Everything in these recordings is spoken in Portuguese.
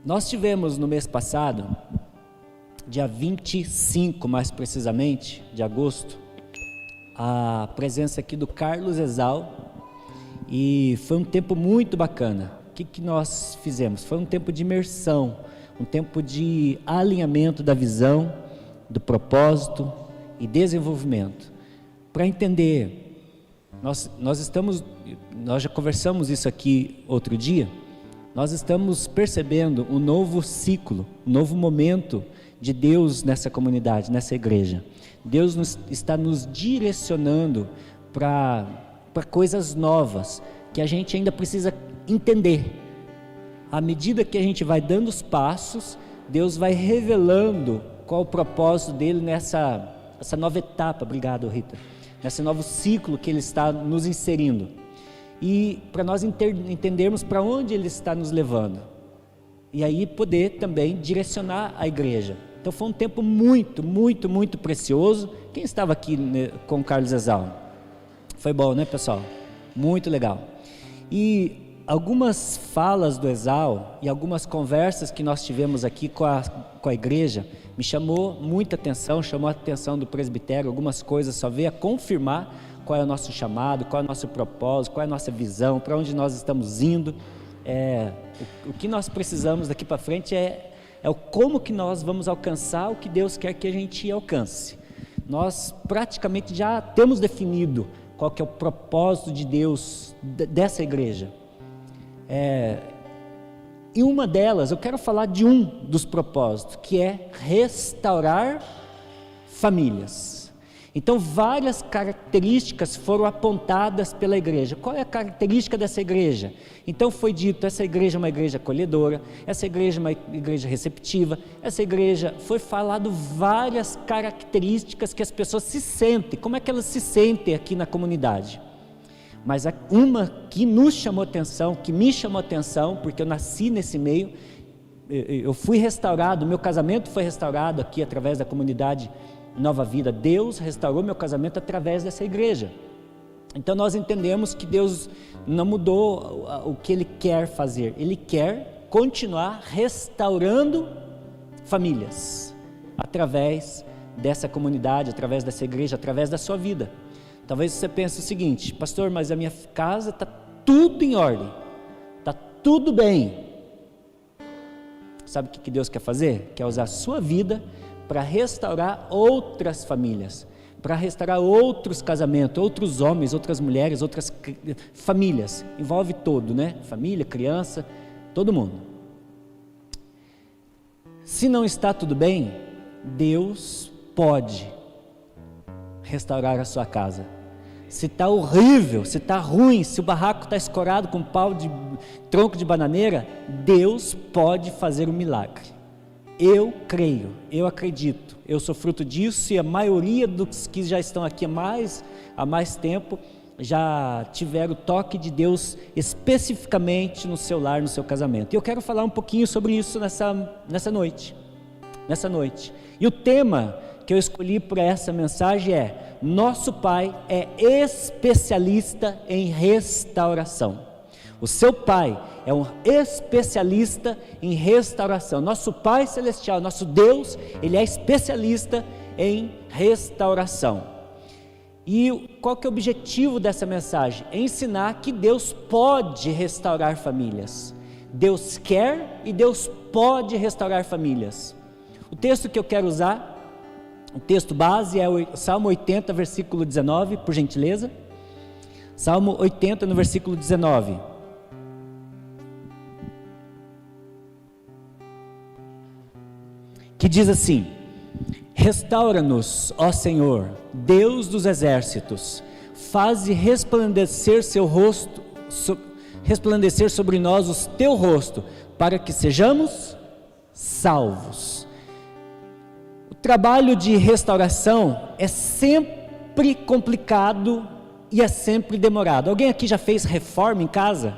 Nós tivemos no mês passado, dia 25 mais precisamente, de agosto, a presença aqui do Carlos Exal, e foi um tempo muito bacana. O que nós fizemos? Foi um tempo de imersão, um tempo de alinhamento da visão, do propósito e desenvolvimento. Para entender, nós já conversamos isso aqui outro dia. Nós estamos percebendo um novo ciclo, um novo momento de Deus nessa comunidade, nessa igreja. Deus está nos direcionando para coisas novas, que a gente ainda precisa entender. À medida que a gente vai dando os passos, Deus vai revelando qual o propósito dele nessa nova etapa. Obrigado, Rita. Nesse novo ciclo que ele está nos inserindo. E para nós entendermos para onde ele está nos levando, e aí poder também direcionar a igreja. Então foi um tempo muito, muito, muito precioso. Quem estava aqui, né, com o Carlos Exal? Foi bom, né, pessoal? Muito legal. E algumas falas do Exal e algumas conversas que nós tivemos aqui com a igreja me chamou muita atenção, chamou a atenção do presbitério. Algumas coisas só veio a confirmar qual é o nosso chamado, qual é o nosso propósito, qual é a nossa visão, para onde nós estamos indo. O que nós precisamos daqui para frente é o como que nós vamos alcançar o que Deus quer que a gente alcance. Nós praticamente já temos definido qual que é o propósito de Deus dessa igreja. E uma delas, eu quero falar de um dos propósitos, que é restaurar famílias. Então, várias características foram apontadas pela igreja. Qual é a característica dessa igreja? Então, foi dito, essa igreja é uma igreja acolhedora, essa igreja é uma igreja receptiva, essa igreja, foi falado várias características que as pessoas se sentem, como é que elas se sentem aqui na comunidade. Mas uma que nos chamou atenção, que me chamou atenção, porque eu nasci nesse meio, eu fui restaurado, meu casamento foi restaurado aqui através da comunidade Nova Vida. Deus restaurou meu casamento através dessa igreja. Então nós entendemos que Deus não mudou o que Ele quer fazer. Ele quer continuar restaurando famílias através dessa comunidade, através dessa igreja, através da sua vida. Talvez você pense o seguinte: pastor, mas a minha casa está tudo em ordem, está tudo bem. Sabe o que Deus quer fazer? Quer usar a sua vida para restaurar outras famílias, para restaurar outros casamentos, outros homens, outras mulheres, outras famílias. Envolve todo, né? Família, criança, todo mundo. Se não está tudo bem, Deus pode restaurar a sua casa. Se está horrível, se está ruim, se o barraco está escorado com pau de tronco de bananeira, Deus pode fazer um milagre. Eu creio, eu acredito, eu sou fruto disso, e a maioria dos que já estão aqui há mais tempo já tiveram o toque de Deus especificamente no seu lar, no seu casamento. E eu quero falar um pouquinho sobre isso nessa noite. E o tema que eu escolhi para essa mensagem é: nosso Pai é especialista em restauração. O seu Pai é um especialista em restauração. Nosso Pai Celestial, nosso Deus, Ele é especialista em restauração. E qual que é o objetivo dessa mensagem? É ensinar que Deus pode restaurar famílias. Deus quer e Deus pode restaurar famílias. O texto que eu quero usar, o texto base, é o Salmo 80, versículo 19, por gentileza. Salmo 80, no versículo 19. Que diz assim: restaura-nos, ó Senhor, Deus dos exércitos, faze resplandecer seu rosto, resplandecer sobre nós o teu rosto, para que sejamos salvos. O trabalho de restauração é sempre complicado e é sempre demorado. Alguém aqui já fez reforma em casa?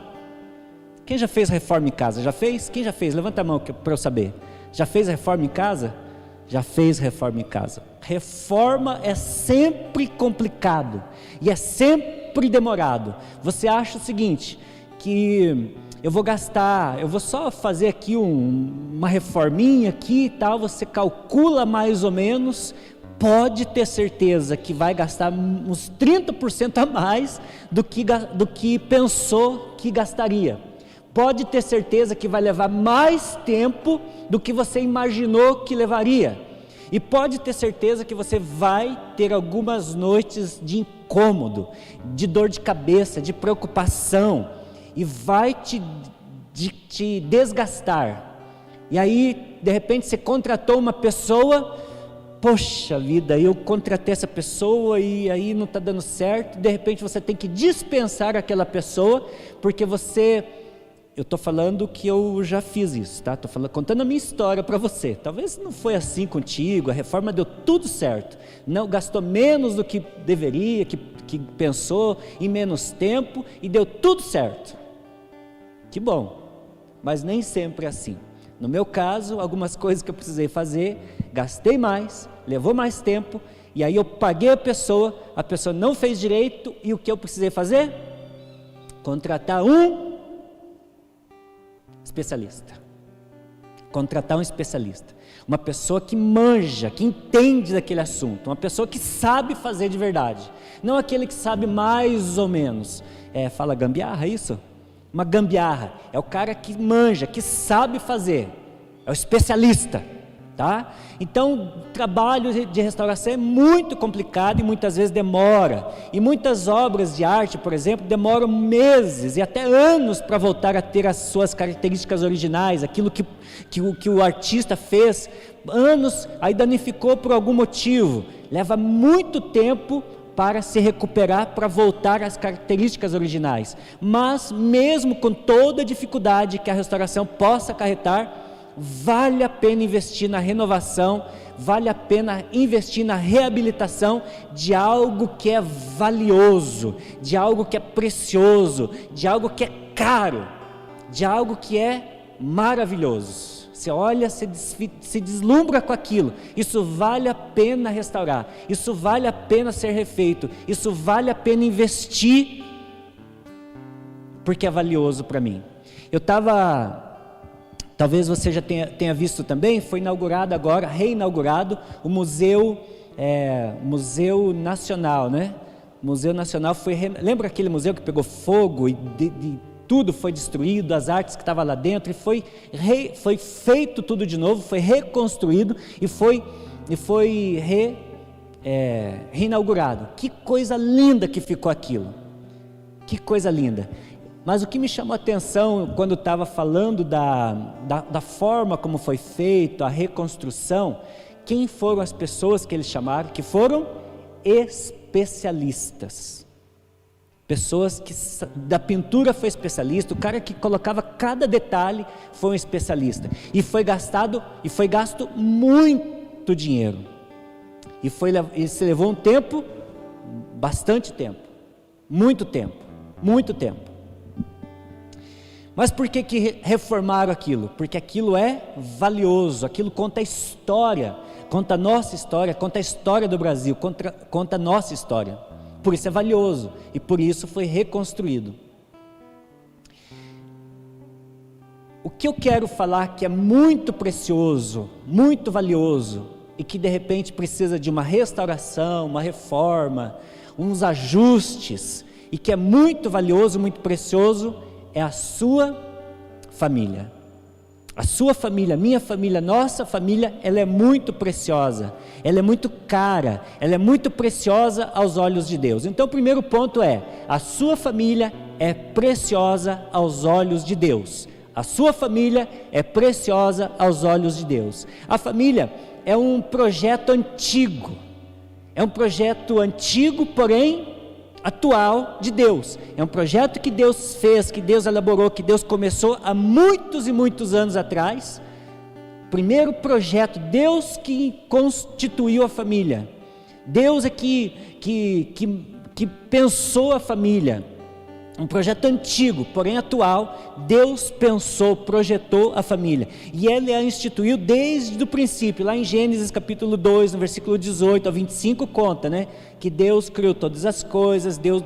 Quem já fez reforma em casa? Já fez? Quem já fez? Levanta a mão para eu saber. Já fez reforma em casa? Já fez reforma em casa. Reforma é sempre complicado e é sempre demorado. Você acha o seguinte, que eu vou só fazer aqui uma reforminha aqui e tal, você calcula mais ou menos, pode ter certeza que vai gastar uns 30% a mais do que pensou que gastaria. Pode ter certeza que vai levar mais tempo do que você imaginou que levaria. E pode ter certeza que você vai ter algumas noites de incômodo, de dor de cabeça, de preocupação, e vai te desgastar. E aí, de repente, você contratou uma pessoa, poxa vida, eu contratei essa pessoa e aí não está dando certo, de repente você tem que dispensar aquela pessoa, porque eu estou falando que eu já fiz isso, tá? Estou contando a minha história para você. Talvez não foi assim contigo, a reforma deu tudo certo, não gastou menos do que deveria, que pensou, em menos tempo, e deu tudo certo. Que bom, mas nem sempre é assim. No meu caso, algumas coisas que eu precisei fazer, gastei mais, levou mais tempo, e aí eu paguei a pessoa não fez direito, e o que eu precisei fazer? Contratar um especialista. Contratar um especialista, uma pessoa que manja, que entende daquele assunto, uma pessoa que sabe fazer de verdade, não aquele que sabe mais ou menos. Fala gambiarra, isso? Uma gambiarra, é o cara que manja, que sabe fazer, é o especialista, tá? Então, o trabalho de restauração é muito complicado e muitas vezes demora, e muitas obras de arte, por exemplo, demoram meses e até anos para voltar a ter as suas características originais, aquilo que o artista fez, anos, aí danificou por algum motivo, leva muito tempo para se recuperar, para voltar às características originais. Mas mesmo com toda a dificuldade que a restauração possa acarretar, vale a pena investir na renovação, vale a pena investir na reabilitação de algo que é valioso, de algo que é precioso, de algo que é caro, de algo que é maravilhoso. Você olha, se deslumbra com aquilo, isso vale a pena restaurar, isso vale a pena ser refeito, isso vale a pena investir, porque é valioso para mim. Talvez você já tenha visto também, foi inaugurado agora, reinaugurado, o Museu Nacional, né? O Museu Nacional lembra aquele museu que pegou fogo e tudo foi destruído, as artes que estavam lá dentro, e foi feito tudo de novo, foi reconstruído e foi reinaugurado. Que coisa linda que ficou aquilo, que coisa linda. Mas o que me chamou a atenção quando estava falando da forma como foi feito, a reconstrução, quem foram as pessoas que eles chamaram? Que foram especialistas. Pessoas que da pintura foi especialista, o cara que colocava cada detalhe foi um especialista. E foi gasto muito dinheiro. E se levou um tempo, bastante tempo, muito tempo. Mas por que reformaram aquilo? Porque aquilo é valioso, aquilo conta a história, conta a nossa história, conta a história do Brasil, conta a nossa história. Por isso é valioso e por isso foi reconstruído. O que eu quero falar que é muito precioso, muito valioso e que de repente precisa de uma restauração, uma reforma, uns ajustes e que é muito valioso, muito precioso, é a sua família. A sua família, minha família, nossa família, ela é muito preciosa, ela é muito cara, ela é muito preciosa aos olhos de Deus. Então o primeiro ponto é, a sua família é preciosa aos olhos de Deus. A sua família é preciosa aos olhos de Deus. A família é um projeto antigo, porém atual de Deus. É um projeto que Deus fez, que Deus elaborou, que Deus começou há muitos e muitos anos atrás. Primeiro projeto, Deus que constituiu a família. Deus é que pensou a família. Um projeto antigo, porém atual. Deus pensou, projetou a família. E Ele a instituiu desde o princípio. Lá em Gênesis capítulo 2, no versículo 18 ao 25, conta, né? Que Deus criou todas as coisas, Deus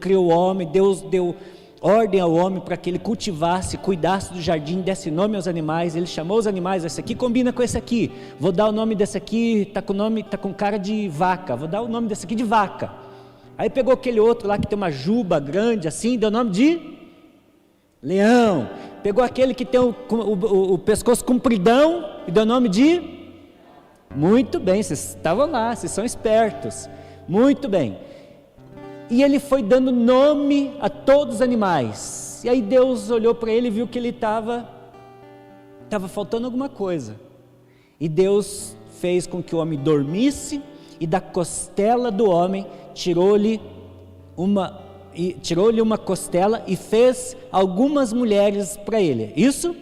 criou o homem, Deus deu ordem ao homem para que ele cultivasse, cuidasse do jardim, desse nome aos animais. Ele chamou os animais, esse aqui combina com esse aqui, vou dar o nome desse aqui, está com cara de vaca, vou dar o nome desse aqui de vaca. Aí pegou aquele outro lá que tem uma juba grande assim, deu o nome de leão. Pegou aquele que tem o pescoço compridão e deu o nome de... Muito bem, vocês estavam lá, vocês são espertos. Muito bem. E ele foi dando nome a todos os animais. E aí Deus olhou para ele e viu que ele estava faltando alguma coisa. E Deus fez com que o homem dormisse, e da costela do homem tirou-lhe uma costela e fez algumas mulheres para ele. Isso?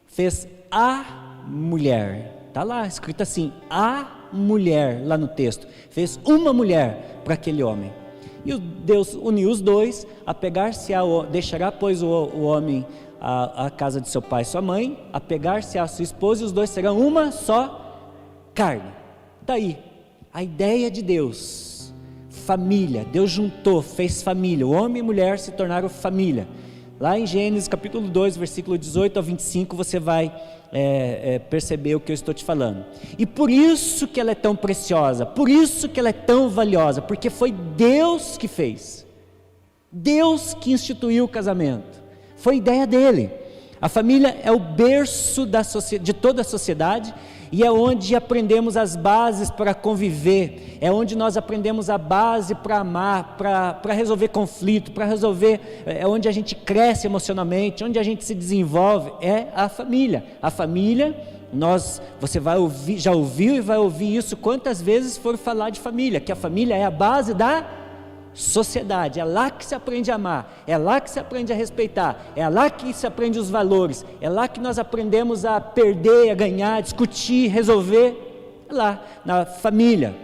Fez a mulher. Está lá escrito assim, a mulher, lá no texto. Fez uma mulher para aquele homem. E Deus uniu os dois, deixará pois o homem a casa de seu pai e sua mãe, apegar-se à sua esposa, e os dois serão uma só carne. Está aí, a ideia de Deus, família, Deus juntou, fez família, o homem e mulher se tornaram família. Lá em Gênesis capítulo 2, versículo 18 ao 25, você vai perceber o que eu estou te falando. E por isso que ela é tão preciosa, por isso que ela é tão valiosa, porque foi Deus que fez, Deus que instituiu o casamento, foi ideia dele. A família é o berço de toda a sociedade, e é onde aprendemos as bases para conviver, é onde nós aprendemos a base para amar, para resolver conflito, é onde a gente cresce emocionalmente, onde a gente se desenvolve, é a família. A família, você vai ouvir, já ouviu e vai ouvir isso quantas vezes for falar de família, que a família é a base da sociedade, é lá que se aprende a amar, é lá que se aprende a respeitar, é lá que se aprende os valores, é lá que nós aprendemos a perder, a ganhar, a discutir, resolver, é lá, na família.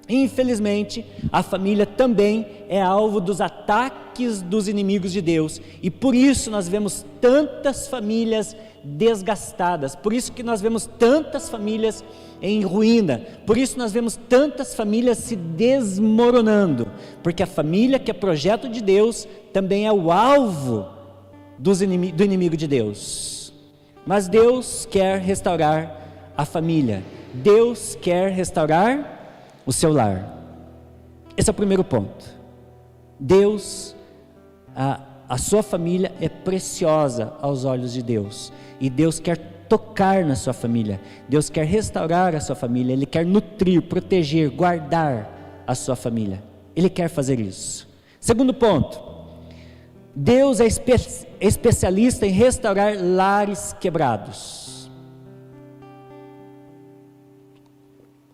Infelizmente, a família também é alvo dos ataques dos inimigos de Deus, e por isso nós vemos tantas famílias desgastadas, por isso que nós vemos tantas famílias em ruína, por isso nós vemos tantas famílias se desmoronando, porque a família, que é projeto de Deus, também é o alvo do inimigo de Deus. Mas Deus quer restaurar a família, Deus quer restaurar o seu lar. Esse é o primeiro ponto. Deus, a sua família é preciosa aos olhos de Deus, e Deus quer tocar na sua família, Deus quer restaurar a sua família, Ele quer nutrir, proteger, guardar a sua família, Ele quer fazer isso. Segundo ponto, Deus é especialista em restaurar lares quebrados.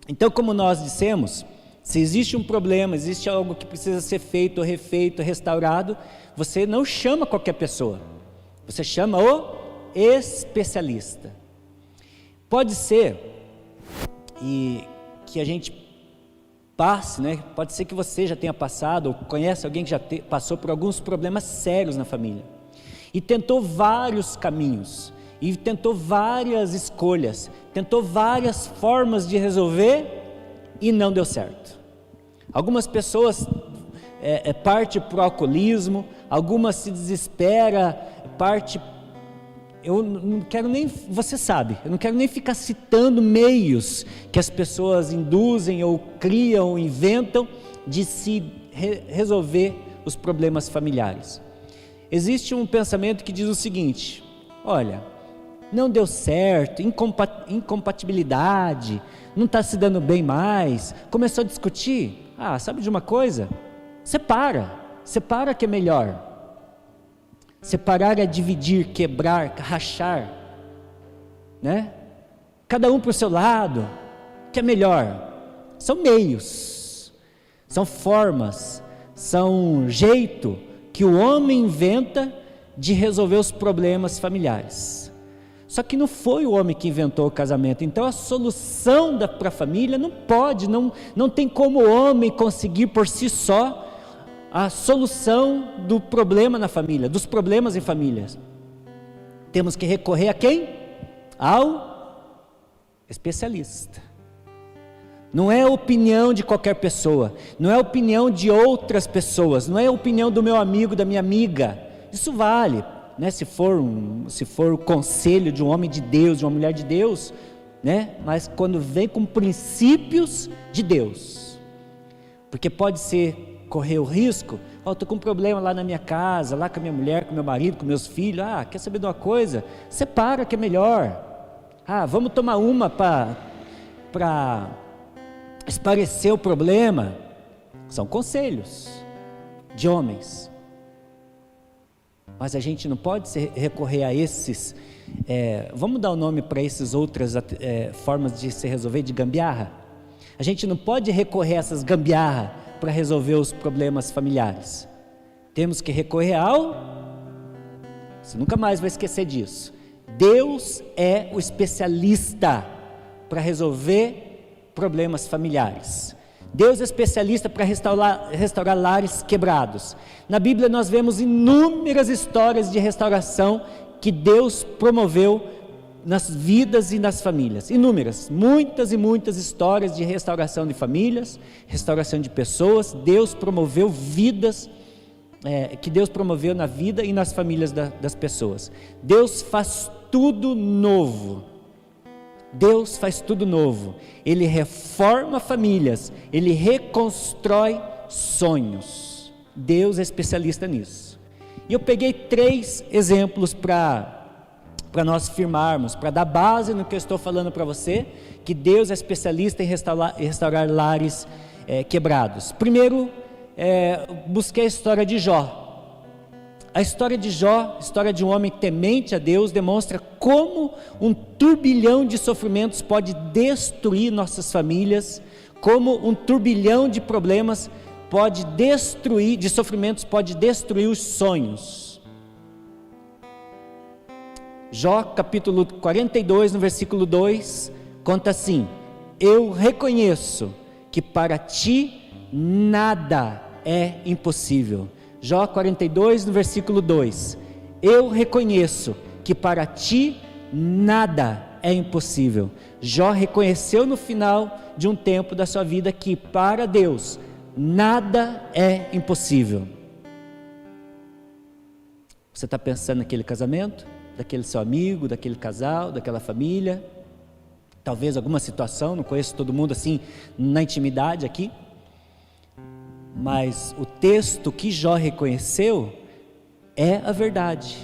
Então, como nós dissemos, se existe um problema, existe algo que precisa ser feito, refeito, restaurado, você não chama qualquer pessoa, você chama o especialista. Pode ser e que a gente passe, pode ser que você já tenha passado, ou conhece alguém que já passou por alguns problemas sérios na família, e tentou vários caminhos, e tentou várias escolhas, tentou várias formas de resolver, e não deu certo. Algumas pessoas partem para o alcoolismo, algumas se desespera, eu não quero nem, você sabe, eu não quero nem ficar citando meios que as pessoas induzem ou criam, ou inventam de se resolver os problemas familiares. Existe um pensamento que diz o seguinte: olha, não deu certo, incompatibilidade, não está se dando bem mais, começou a discutir, sabe de uma coisa? Separa que é melhor. Separar é dividir, quebrar, rachar, cada um para o seu lado, que é melhor. São meios, são formas, são jeito que o homem inventa de resolver os problemas familiares. Só que não foi o homem que inventou o casamento, então a solução para a família não tem como o homem conseguir por si só a solução do problema na família, dos problemas em famílias. Temos que recorrer a quem? Ao especialista. Não é a opinião de qualquer pessoa, não é a opinião de outras pessoas, não é a opinião do meu amigo, da minha amiga, Isso vale, né? Se for o conselho de um homem de Deus, de uma mulher de Deus, né? Mas quando vem com princípios de Deus, porque pode ser correr o risco, estou com um problema lá na minha casa, lá com a minha mulher, com meu marido, com meus filhos, quer saber de uma coisa? Separa que é melhor, vamos tomar uma para esclarecer o problema. São conselhos de homens, mas a gente não pode recorrer a esses, vamos dar o nome para essas outras formas de se resolver, de gambiarra. A gente não pode recorrer a essas gambiarra para resolver os problemas familiares. Temos que recorrer você nunca mais vai esquecer disso, Deus é o especialista para resolver problemas familiares. Deus é especialista para restaurar lares quebrados. Na Bíblia nós vemos inúmeras histórias de restauração que Deus promoveu nas vidas e nas famílias. Inúmeras, muitas e muitas histórias de restauração de famílias, restauração de pessoas. Deus promoveu vidas, que Deus promoveu na vida e nas famílias das pessoas. Deus faz tudo novo. Deus faz tudo novo, Ele reforma famílias, Ele reconstrói sonhos. Deus é especialista nisso. E eu peguei 3 exemplos para nós firmarmos, para dar base no que eu estou falando para você, que Deus é especialista em restaurar lares quebrados. Primeiro, busquei a história de Jó. A história de Jó, história de um homem temente a Deus, demonstra como um turbilhão de sofrimentos pode destruir nossas famílias, como um turbilhão de problemas de sofrimentos pode destruir os sonhos. Jó capítulo 42, no versículo 2, conta assim: eu reconheço que para ti nada é impossível. Jó 42, no versículo 2, eu reconheço que para ti nada é impossível. Jó reconheceu no final de um tempo da sua vida que para Deus nada é impossível. Você está pensando naquele casamento, daquele seu amigo, daquele casal, daquela família, talvez alguma situação, não conheço todo mundo assim na intimidade aqui, mas o texto que Jó reconheceu é a verdade.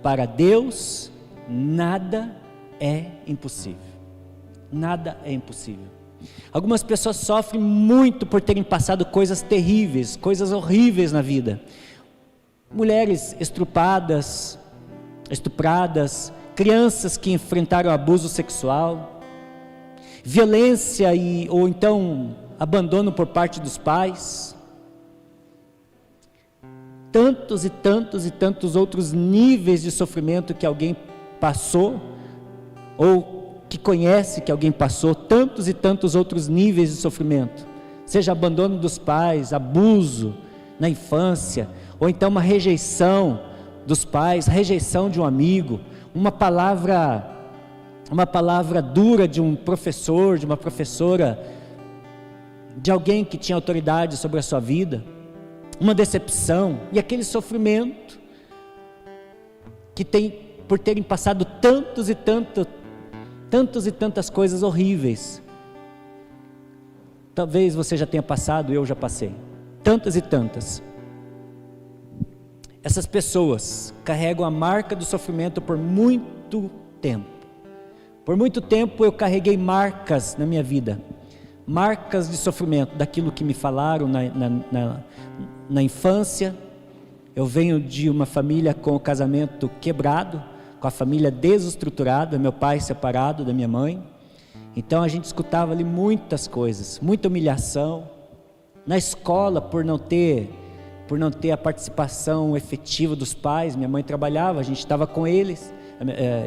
Para Deus nada é impossível. Nada é impossível. Algumas pessoas sofrem muito por terem passado coisas terríveis, coisas horríveis na vida. Mulheres estupradas, crianças que enfrentaram abuso sexual, violência ou então abandono por parte dos pais. Tantos e tantos e tantos outros níveis de sofrimento que alguém passou, ou que conhece que alguém passou, tantos e tantos outros níveis de sofrimento, seja abandono dos pais, abuso na infância, ou então uma rejeição dos pais, rejeição de um amigo, uma palavra dura de um professor, de uma professora, de alguém que tinha autoridade sobre a sua vida, uma decepção, e aquele sofrimento que tem por terem passado tantos e tantas coisas horríveis. Talvez você já tenha passado, eu já passei, tantas e tantas. Essas pessoas carregam a marca do sofrimento por muito tempo. Por muito tempo eu carreguei marcas na minha vida, marcas de sofrimento, daquilo que me falaram na infância. Eu venho de uma família com o casamento quebrado, com a família desestruturada, meu pai separado da minha mãe. Então a gente escutava ali muitas coisas, muita humilhação. Na escola, por não ter a participação efetiva dos pais, minha mãe trabalhava, a gente estava com eles,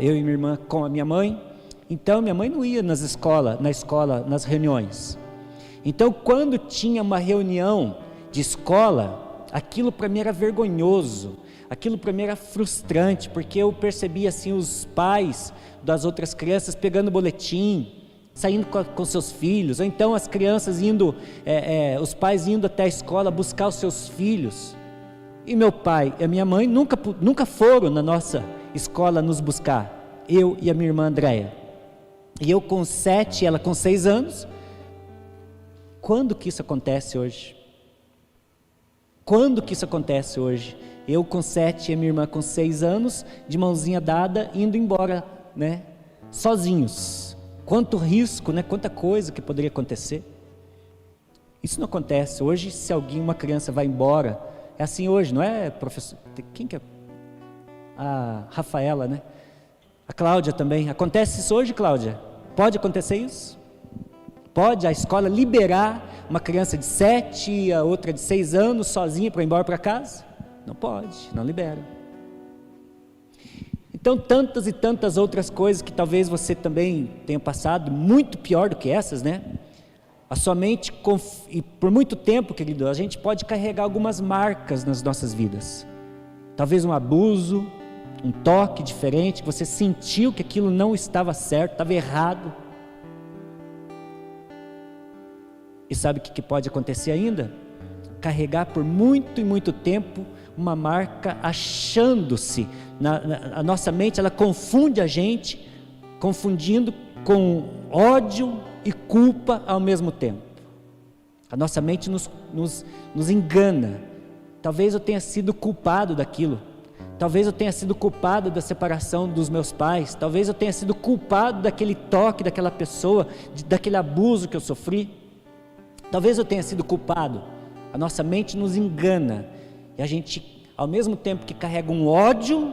eu e minha irmã com a minha mãe. Então minha mãe não ia na escola, nas reuniões. Então quando tinha uma reunião de escola, aquilo para mim era vergonhoso, aquilo para mim era frustrante, porque eu percebia assim os pais das outras crianças pegando boletim, saindo com seus filhos, ou então as crianças indo, os pais indo até a escola buscar os seus filhos. e meu pai e a minha mãe nunca foram na nossa escola nos buscar, eu e a minha irmã Andréia. E eu com 7, ela com 6 anos. Quando que isso acontece hoje? Quando que isso acontece hoje? Eu com 7 e a minha irmã com 6 anos, de mãozinha dada, indo embora, né? Sozinhos. Quanto risco, né? Quanta coisa que poderia acontecer. Isso não acontece. Hoje, se uma criança vai embora, é assim hoje, não é, professor? Quem que é? A Rafaela, né? A Cláudia também. Acontece isso hoje, Cláudia? Pode acontecer isso? Pode a escola liberar uma criança de 7, a outra de 6 anos, sozinha para ir embora para casa? Não pode, não libera. Então, tantas e tantas outras coisas que talvez você também tenha passado, muito pior do que essas, né? A sua mente, e por muito tempo, querido, a gente pode carregar algumas marcas nas nossas vidas. Talvez um abuso, um toque diferente, que você sentiu que aquilo não estava certo, estava errado. E sabe o que pode acontecer ainda? Carregar por muito e muito tempo uma marca, achando-se, a nossa mente ela confunde a gente, confundindo com ódio e culpa ao mesmo tempo. A nossa mente nos engana. Talvez eu tenha sido culpado daquilo. Talvez eu tenha sido culpado da separação dos meus pais. Talvez eu tenha sido culpado daquele toque, daquela pessoa, daquele abuso que eu sofri. Talvez eu tenha sido culpado. A nossa mente nos engana. E a gente, ao mesmo tempo que carrega um ódio,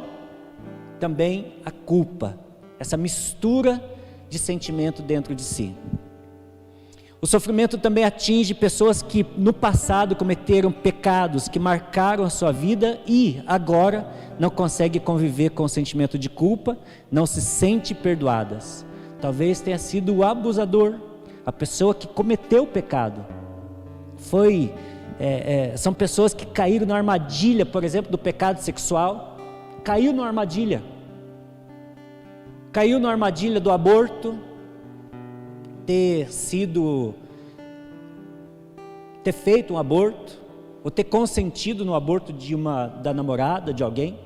também a culpa. Essa mistura de sentimento dentro de si. O sofrimento também atinge pessoas que no passado cometeram pecados que marcaram a sua vida e agora não conseguem conviver com o sentimento de culpa, não se sentem perdoadas. Talvez tenha sido o abusador, a pessoa que cometeu o pecado. São pessoas que caíram na armadilha, por exemplo, do pecado sexual. Caiu na armadilha. Caiu na armadilha do aborto. Ter feito um aborto, ou ter consentido no aborto da namorada de alguém,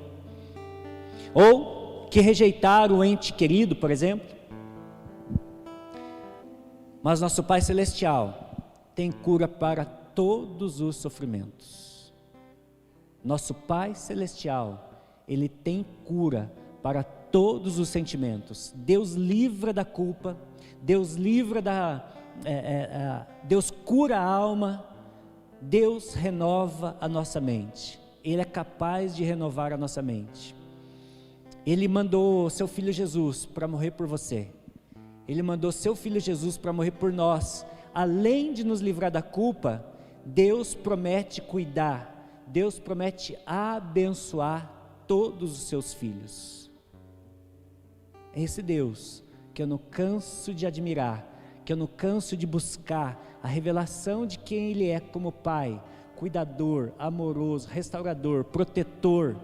ou que rejeitaram o ente querido, por exemplo. Mas nosso Pai Celestial tem cura para todos os sofrimentos. Nosso Pai Celestial, Ele tem cura para todos os sentimentos. Deus livra da culpa, Deus livra Deus cura a alma, Deus renova a nossa mente. Ele é capaz de renovar a nossa mente. Ele mandou seu Filho Jesus para morrer por você. Ele mandou seu Filho Jesus para morrer por nós. Além de nos livrar da culpa, Deus promete cuidar, Deus promete abençoar todos os seus filhos. É esse Deus que eu não canso de admirar, que eu não canso de buscar a revelação de quem Ele é como Pai, cuidador, amoroso, restaurador, protetor,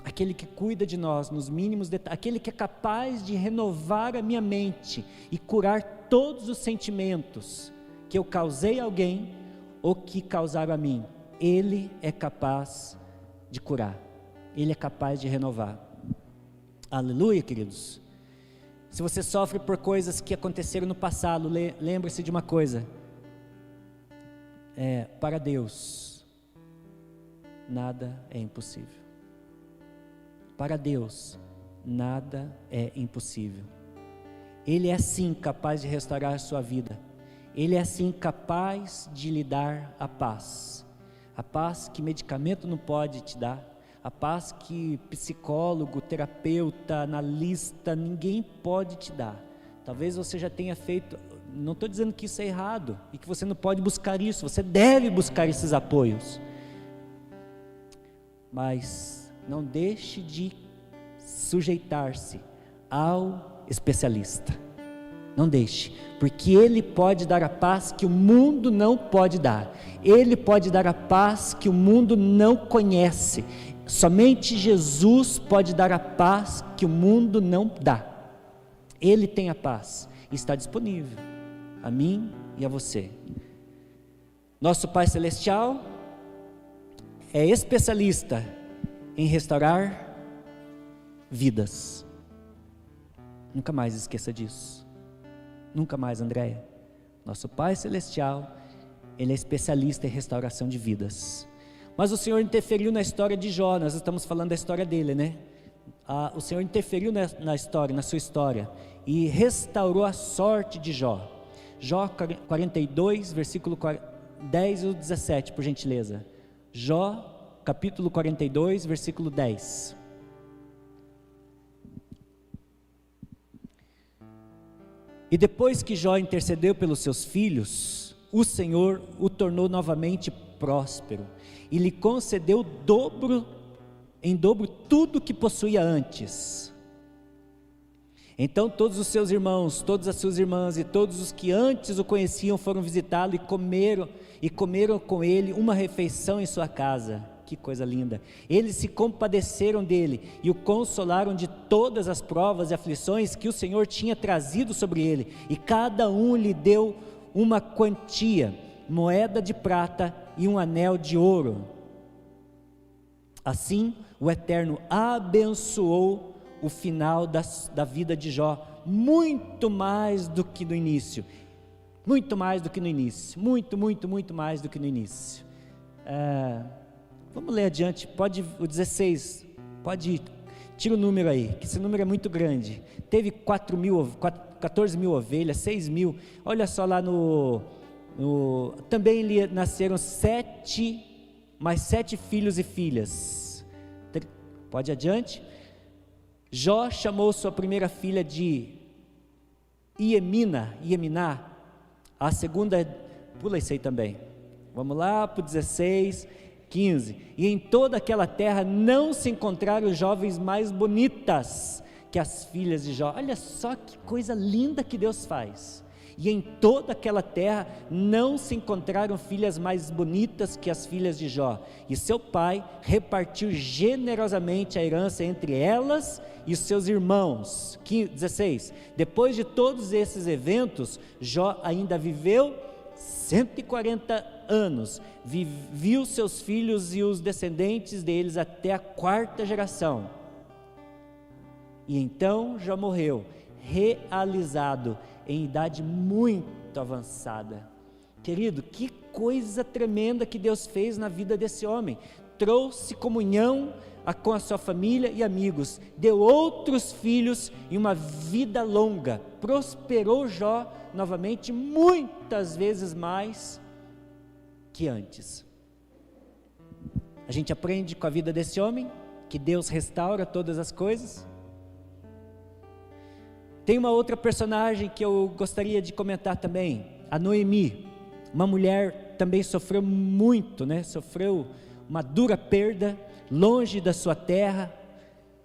aquele que cuida de nós nos mínimos detalhes, aquele que é capaz de renovar a minha mente e curar todos os sentimentos que eu causei a alguém ou que causaram a mim. Ele é capaz de curar, Ele é capaz de renovar. Aleluia, queridos. Se você sofre por coisas que aconteceram no passado, lembre-se de uma coisa: para Deus nada é impossível. Para Deus nada é impossível. Ele é sim capaz de restaurar a sua vida. Ele é sim capaz de lhe dar a paz que medicamento não pode te dar, a paz que psicólogo, terapeuta, analista, ninguém pode te dar. Talvez você já tenha feito, não estou dizendo que isso é errado e que você não pode buscar isso, você deve buscar esses apoios, mas não deixe de sujeitar-se ao especialista. Não deixe, porque Ele pode dar a paz que o mundo não pode dar. Ele pode dar a paz que o mundo não conhece. Somente Jesus pode dar a paz que o mundo não dá. Ele tem a paz e está disponível a mim e a você. Nosso Pai Celestial é especialista em restaurar vidas. Nunca mais esqueça disso. Nunca mais, Andréia. Nosso Pai Celestial, Ele é especialista em restauração de vidas. Mas o Senhor interferiu na história de Jó. Nós estamos falando da história dele, né? O Senhor interferiu na história, na sua história, e restaurou a sorte de Jó. Jó 42, versículo 10 e 17, por gentileza. Jó, capítulo 42, versículo 10. E depois que Jó intercedeu pelos seus filhos, o Senhor o tornou novamente próspero e lhe concedeu em dobro tudo que possuía antes. Então todos os seus irmãos, todas as suas irmãs e todos os que antes o conheciam foram visitá-lo e comeram com ele uma refeição em sua casa. Que coisa linda! Eles se compadeceram dele e o consolaram de todas as provas e aflições que o Senhor tinha trazido sobre ele, e cada um lhe deu uma quantia, moeda de prata e um anel de ouro. Assim o Eterno abençoou o final da vida de Jó, muito mais do que no início, muito mais do que no início, muito mais do que no início. Vamos ler adiante, o 16, tira o número aí, que esse número é muito grande. Teve 14 mil ovelhas, 6 mil, olha só lá também lhe nasceram mais 7 filhos e filhas. Pode adiante. Jó chamou sua primeira filha de Ieminá, a segunda, pula isso aí também, vamos lá para o 16, 15, e em toda aquela terra não se encontraram jovens mais bonitas que as filhas de Jó. Olha só que coisa linda que Deus faz. E em toda aquela terra não se encontraram filhas mais bonitas que as filhas de Jó, e seu pai repartiu generosamente a herança entre elas e os seus irmãos. 16, depois de todos esses eventos, Jó ainda viveu 140 anos, viu seus filhos e os descendentes deles até a 4ª geração, e então Jó morreu, realizado em idade muito avançada. Querido, que coisa tremenda que Deus fez na vida desse homem. Trouxe comunhão com a sua família e amigos, deu outros filhos e uma vida longa, prosperou Jó novamente muitas vezes mais que antes. A gente aprende com a vida desse homem que Deus restaura todas as coisas. Tem uma outra personagem que eu gostaria de comentar também, a Noemi, uma mulher também sofreu muito, sofreu uma dura perda, longe da sua terra,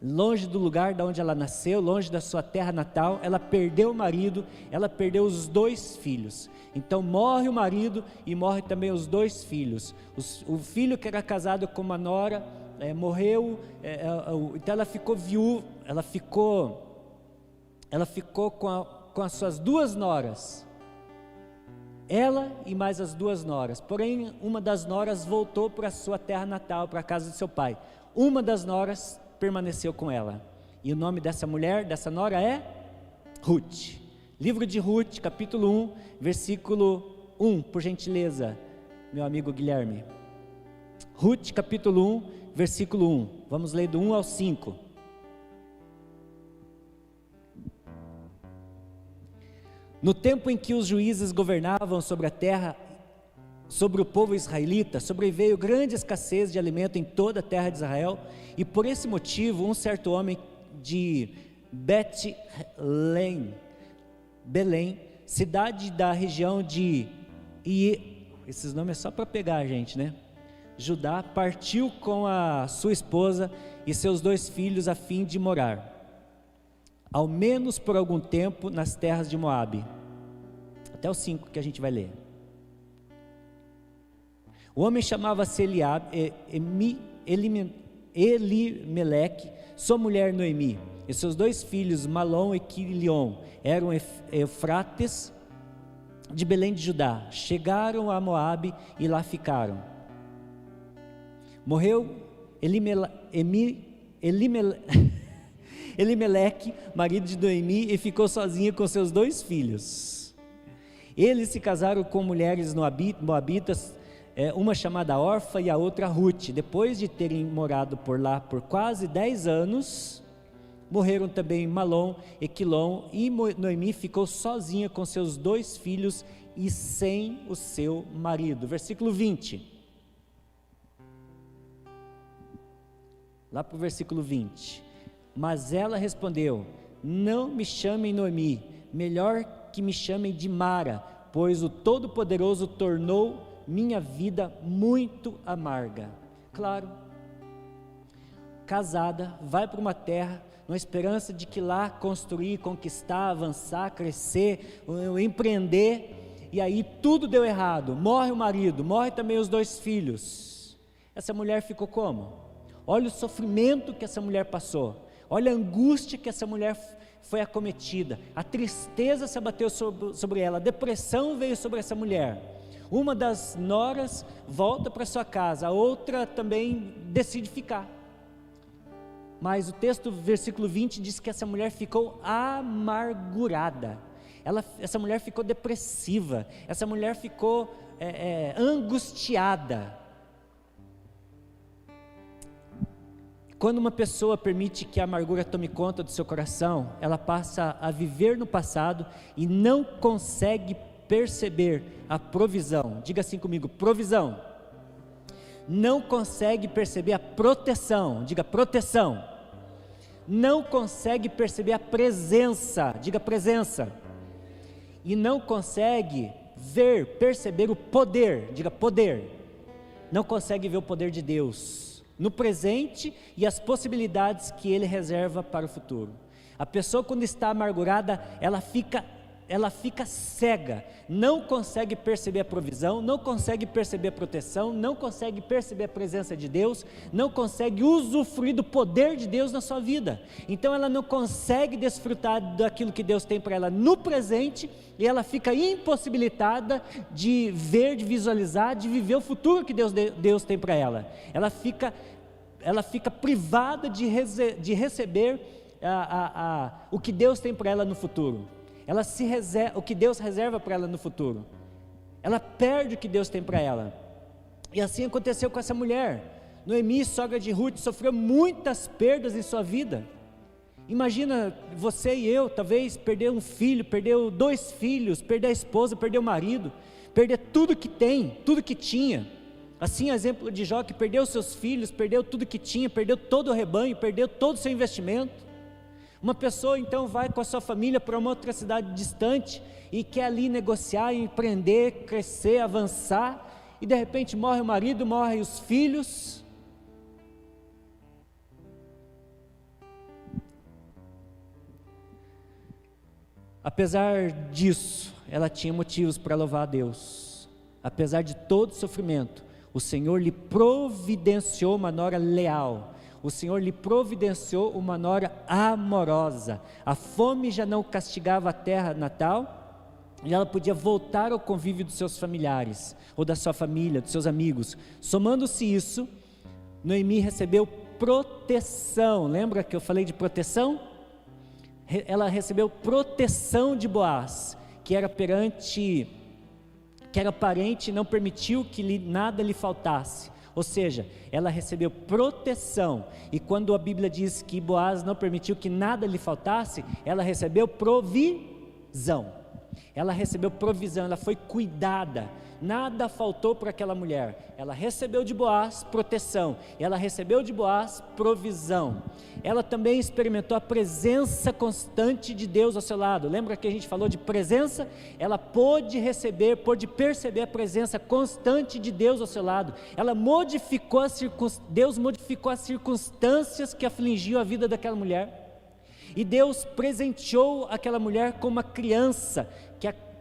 longe do lugar de onde ela nasceu, longe da sua terra natal. Ela perdeu o marido, ela perdeu os 2 filhos, então morre o marido e morre também os 2 filhos, o filho que era casado com uma nora, morreu, então ela ficou viúva, ela ficou com as suas 2 noras, ela e mais as 2 noras, porém uma das noras voltou para a sua terra natal, para a casa de seu pai. Uma das noras permaneceu com ela, e o nome dessa mulher, dessa nora é Ruth. Livro de Ruth, capítulo 1, versículo 1, por gentileza, meu amigo Guilherme. Ruth, capítulo 1, versículo 1, vamos ler do 1 ao 5. No tempo em que os juízes governavam sobre a terra, sobre o povo israelita, sobreveio grande escassez de alimento em toda a terra de Israel, e por esse motivo um certo homem de Belém, cidade da região de esses nomes é só para pegar, gente, Judá, partiu com a sua esposa e seus 2 filhos a fim de morar, ao menos por algum tempo, nas terras de Moabe. Até o 5 que a gente vai ler. O homem chamava-se Elimeleque, sua mulher Noemi, e seus 2 filhos Malom e Quilion, eram Eufrates de Belém de Judá. Chegaram a Moabe e lá ficaram. Morreu Elimeleque, marido de Noemi, e ficou sozinha com seus 2 filhos. Eles se casaram com mulheres moabitas, uma chamada Orfa e a outra Rute. Depois de terem morado por lá por quase 10 anos, morreram também Malom e Quilom, e Noemi ficou sozinha com seus 2 filhos e sem o seu marido. Versículo 20. Lá para o versículo 20. Mas ela respondeu: não me chamem Noemi, melhor que me chamem de Mara, pois o Todo-Poderoso tornou minha vida muito amarga. Claro, casada, vai para uma terra, na esperança de que lá construir, conquistar, avançar, crescer, empreender, e aí tudo deu errado, morre o marido, morre também os 2 filhos. Essa mulher ficou como? Olha o sofrimento que essa mulher passou. Olha a angústia que essa mulher foi acometida, a tristeza se abateu sobre ela, a depressão veio sobre essa mulher. Uma das noras volta para sua casa, a outra também decide ficar. Mas o texto, versículo 20, diz que essa mulher ficou amargurada, essa mulher ficou depressiva, essa mulher ficou angustiada. Quando uma pessoa permite que a amargura tome conta do seu coração, ela passa a viver no passado e não consegue perceber a provisão. Diga assim comigo: provisão. Não consegue perceber a proteção. Diga proteção. Não consegue perceber a presença. Diga presença. E não consegue perceber o poder. Diga poder. Não consegue ver o poder de Deus no presente e as possibilidades que Ele reserva para o futuro. A pessoa, quando está amargurada, ela fica cega, não consegue perceber a provisão, não consegue perceber a proteção, não consegue perceber a presença de Deus, não consegue usufruir do poder de Deus na sua vida. Então ela não consegue desfrutar daquilo que Deus tem para ela no presente, e ela fica impossibilitada de ver, de visualizar, de viver o futuro que Deus tem para ela. Ela fica privada de receber o que Deus tem para ela no futuro. O que Deus reserva para ela no futuro. Ela perde o que Deus tem para ela. E assim aconteceu com essa mulher. Noemi, sogra de Ruth, sofreu muitas perdas em sua vida. Imagina você e eu, talvez, perder um filho, perder 2 filhos, perder a esposa, perder o marido, perder tudo que tem, tudo que tinha. Assim, exemplo de Jó, que perdeu seus filhos, perdeu tudo que tinha, perdeu todo o rebanho, perdeu todo o seu investimento. Uma pessoa então vai com a sua família para uma outra cidade distante e quer ali negociar, empreender, crescer, avançar, e de repente morre o marido, morrem os filhos. Apesar disso, ela tinha motivos para louvar a Deus. Apesar de todo o sofrimento, o Senhor lhe providenciou uma nora leal. O Senhor lhe providenciou uma nora amorosa. A fome já não castigava a terra natal, e ela podia voltar ao convívio dos seus familiares, ou da sua família, dos seus amigos. Somando-se isso, Noemi recebeu proteção. Lembra que eu falei de proteção? Ela recebeu proteção de Boaz, que era parente e não permitiu que nada lhe faltasse. Ou seja, ela recebeu proteção, e quando a Bíblia diz que Boaz não permitiu que nada lhe faltasse, ela recebeu provisão. Ela recebeu provisão, ela foi cuidada, nada faltou para aquela mulher. Ela recebeu de Boaz proteção, ela recebeu de Boaz provisão. Ela também experimentou a presença constante de Deus ao seu lado. Lembra que a gente falou de presença? Ela pôde perceber a presença constante de Deus ao seu lado. Deus modificou as circunstâncias que afligiam a vida daquela mulher. E Deus presenteou aquela mulher com uma criança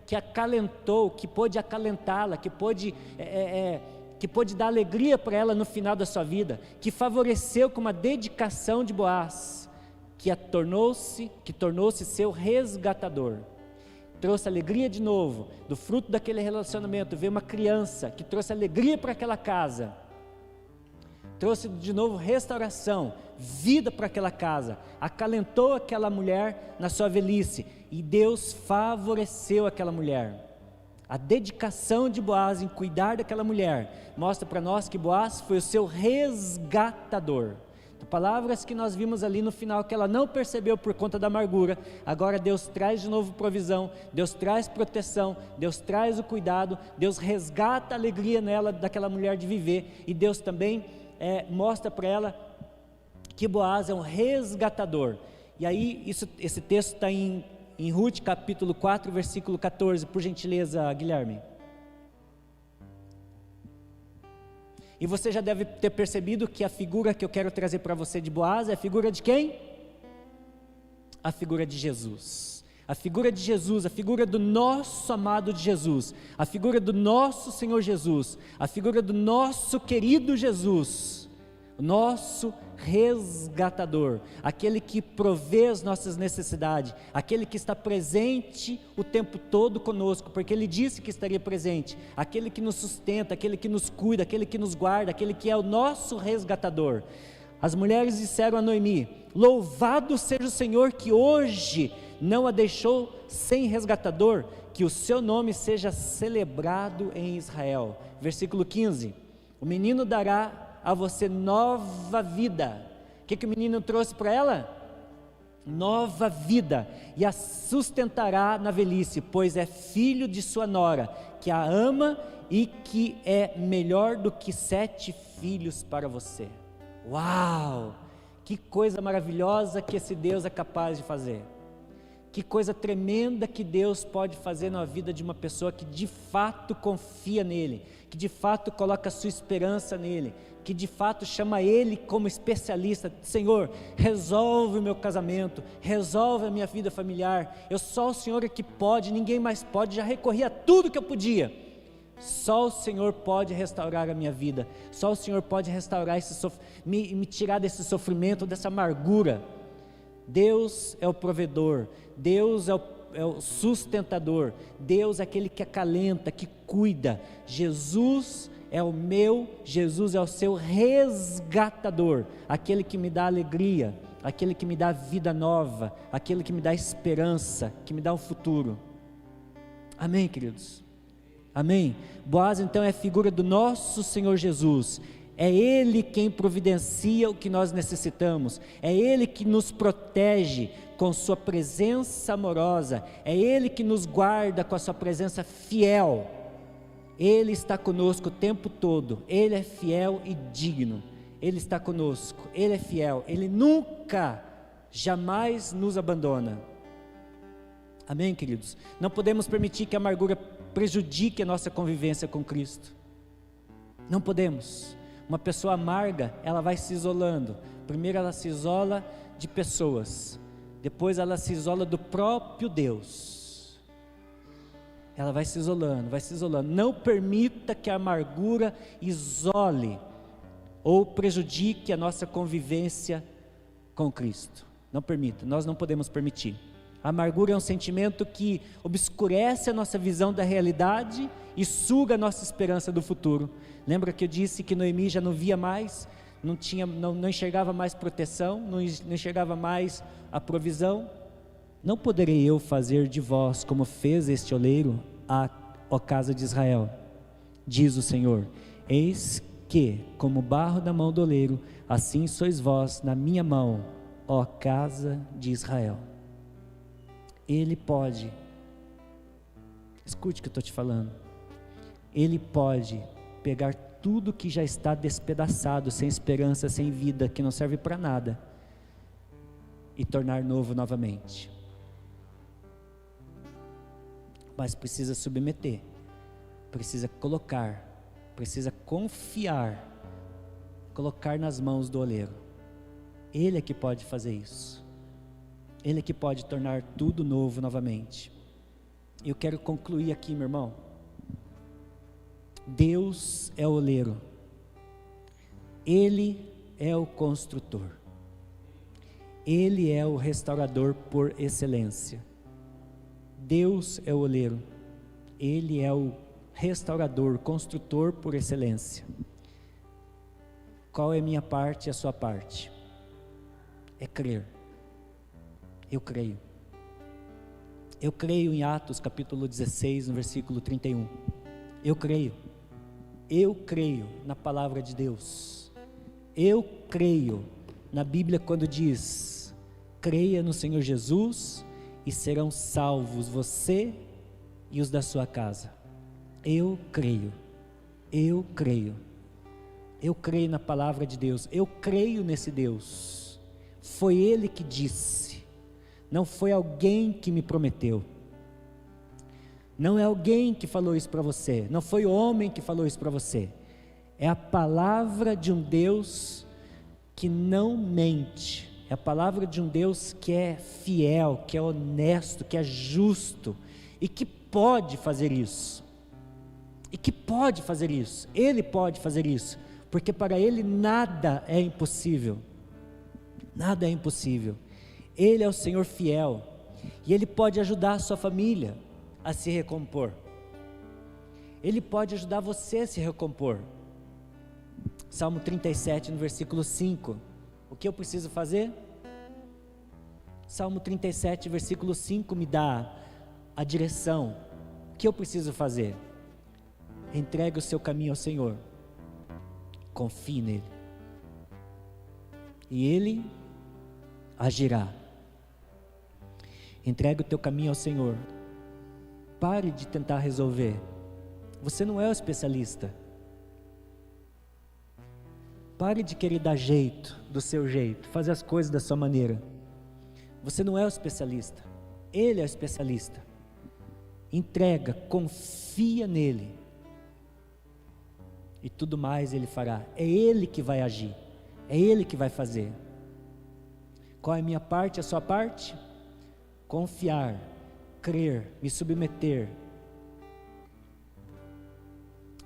que acalentou, que pôde acalentá-la, que pôde dar alegria para ela no final da sua vida, que favoreceu com uma dedicação de Boaz, que tornou-se seu resgatador. Trouxe alegria de novo, do fruto daquele relacionamento, veio uma criança que trouxe alegria para aquela casa. trouxe de novo restauração, vida para aquela casa, acalentou aquela mulher na sua velhice, e Deus favoreceu aquela mulher. A dedicação de Boaz em cuidar daquela mulher mostra para nós que Boaz foi o seu resgatador. Palavras que nós vimos ali no final, que ela não percebeu por conta da amargura. Agora Deus traz de novo provisão, Deus traz proteção, Deus traz o cuidado, Deus resgata a alegria nela, daquela mulher de viver, e Deus também mostra para ela que Boaz é um resgatador. E aí esse texto está em Ruth capítulo 4 versículo 14, por gentileza, Guilherme. E você já deve ter percebido que a figura que eu quero trazer para você de Boaz é a figura de quem? A figura de Jesus. A figura de Jesus, a figura do nosso amado de Jesus, a figura do nosso Senhor Jesus, a figura do nosso querido Jesus, o nosso resgatador, aquele que provê as nossas necessidades, aquele que está presente o tempo todo conosco, porque Ele disse que estaria presente, aquele que nos sustenta, aquele que nos cuida, aquele que nos guarda, aquele que é o nosso resgatador. As mulheres disseram a Noemi: louvado seja o Senhor que hoje não a deixou sem resgatador, que o seu nome seja celebrado em Israel. Versículo 15: o menino dará a você nova vida. O que o menino trouxe para ela? Nova vida, e a sustentará na velhice, pois é filho de sua nora, que a ama e que é melhor do que 7 filhos para você. Uau! Que coisa maravilhosa que esse Deus é capaz de fazer. Que coisa tremenda que Deus pode fazer na vida de uma pessoa que de fato confia nele, que de fato coloca a sua esperança nele, que de fato chama ele como especialista. Senhor, resolve o meu casamento, resolve a minha vida familiar, só o Senhor é que pode, ninguém mais pode, já recorri a tudo que eu podia, só o Senhor pode restaurar a minha vida, só o Senhor pode restaurar me tirar desse sofrimento, dessa amargura. Deus é o provedor, Deus é o sustentador, Deus é aquele que acalenta, que cuida. Jesus é o seu resgatador, aquele que me dá alegria, aquele que me dá vida nova, aquele que me dá esperança, que me dá um futuro. Amém, queridos? Amém? Boaz então é a figura do nosso Senhor Jesus. É Ele quem providencia o que nós necessitamos, é Ele que nos protege com sua presença amorosa, é Ele que nos guarda com a sua presença fiel. Ele está conosco o tempo todo, Ele é fiel e digno, Ele está conosco, Ele é fiel, Ele nunca, jamais nos abandona. Amém, queridos? Não podemos permitir que a amargura prejudique a nossa convivência com Cristo, não podemos. Uma pessoa amarga, ela vai se isolando. Primeiro ela se isola de pessoas, depois ela se isola do próprio Deus. Ela vai se isolando, vai se isolando. Não permita que a amargura isole ou prejudique a nossa convivência com Cristo. Não permita, nós não podemos permitir. A amargura é um sentimento que obscurece a nossa visão da realidade e suga a nossa esperança do futuro. Lembra que eu disse que Noemi já não via mais, não enxergava mais proteção, não enxergava mais a provisão? Não poderei eu fazer de vós como fez este oleiro, ó casa de Israel, diz o Senhor. Eis que, como barro na mão do oleiro, assim sois vós na minha mão, ó casa de Israel. Ele pode, escute o que eu estou te falando, Ele pode pegar tudo que já está despedaçado, sem esperança, sem vida, que não serve para nada, e tornar novo novamente. Mas precisa submeter, precisa colocar, precisa confiar, colocar nas mãos do oleiro. Ele é que pode fazer isso. Ele é que pode tornar tudo novo novamente. Eu quero concluir aqui, meu irmão. Deus é o oleiro, Ele é o construtor, Ele é o restaurador por excelência. Deus é o oleiro, Ele é o restaurador, construtor por excelência. Qual é a minha parte e a sua parte? É crer. Eu creio. Eu creio em Atos capítulo 16, no versículo 31. Eu creio. Eu creio na palavra de Deus. Eu creio na Bíblia quando diz: creia no Senhor Jesus e serão salvos você e os da sua casa. Eu creio. Eu creio. Eu creio na palavra de Deus. Eu creio nesse Deus. Foi Ele que disse. Não foi alguém que me prometeu. Não é alguém que falou isso para você. Não foi homem que falou isso para você. É a palavra de um Deus que não mente. É a palavra de um Deus que é fiel, que é honesto, que é justo e que pode fazer isso. E que pode fazer isso. Ele pode fazer isso, porque para Ele nada é impossível. Nada é impossível. Ele é o Senhor fiel e Ele pode ajudar a sua família a se recompor. Ele pode ajudar você a se recompor. Salmo 37, no versículo 5. O que eu preciso fazer? Salmo 37, versículo 5 me dá a direção. O que eu preciso fazer? Entregue o seu caminho ao Senhor. Confie nele. E Ele agirá. Entregue o teu caminho ao Senhor. Pare de tentar resolver. Você não é o especialista. Pare de querer dar jeito, do seu jeito, fazer as coisas da sua maneira. Você não é o especialista. Ele é o especialista. Entrega, confia nele. E tudo mais Ele fará. É Ele que vai agir. É Ele que vai fazer. Qual é a minha parte, a sua parte? Confiar, crer, me submeter,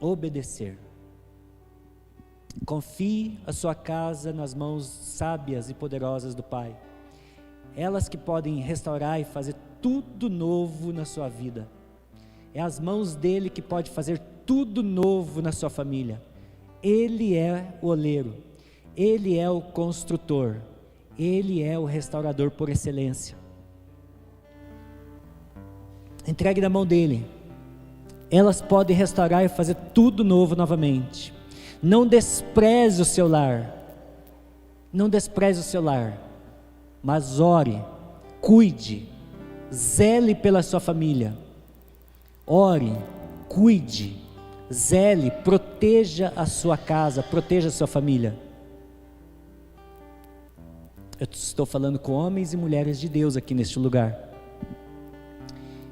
obedecer. Confie a sua casa nas mãos sábias e poderosas do Pai. Elas que podem restaurar e fazer tudo novo na sua vida. É as mãos dele que pode fazer tudo novo na sua família. Ele é o oleiro, Ele é o construtor, Ele é o restaurador por excelência. Entregue na mão dele. Elas podem restaurar e fazer tudo novo novamente. Não despreze o seu lar. Não despreze o seu lar. Mas ore, cuide, zele pela sua família. Ore, cuide, zele, proteja a sua casa, proteja a sua família. Eu estou falando com homens e mulheres de Deus aqui neste lugar.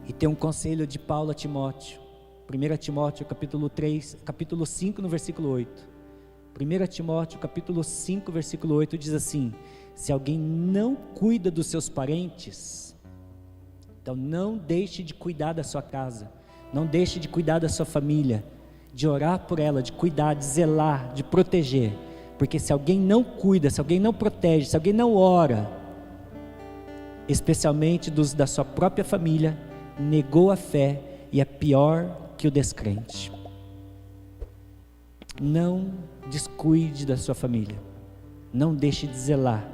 E tem um conselho de Paulo a Timóteo. 1 Timóteo capítulo 5, no versículo 8. 1 Timóteo capítulo 5, versículo 8 diz assim: se alguém não cuida dos seus parentes, então não deixe de cuidar da sua casa, não deixe de cuidar da sua família, de orar por ela, de cuidar, de zelar, de proteger, porque se alguém não cuida, se alguém não protege, se alguém não ora, especialmente dos da sua própria família, negou a fé e é pior que o descrente. Não descuide da sua família, não deixe de zelar,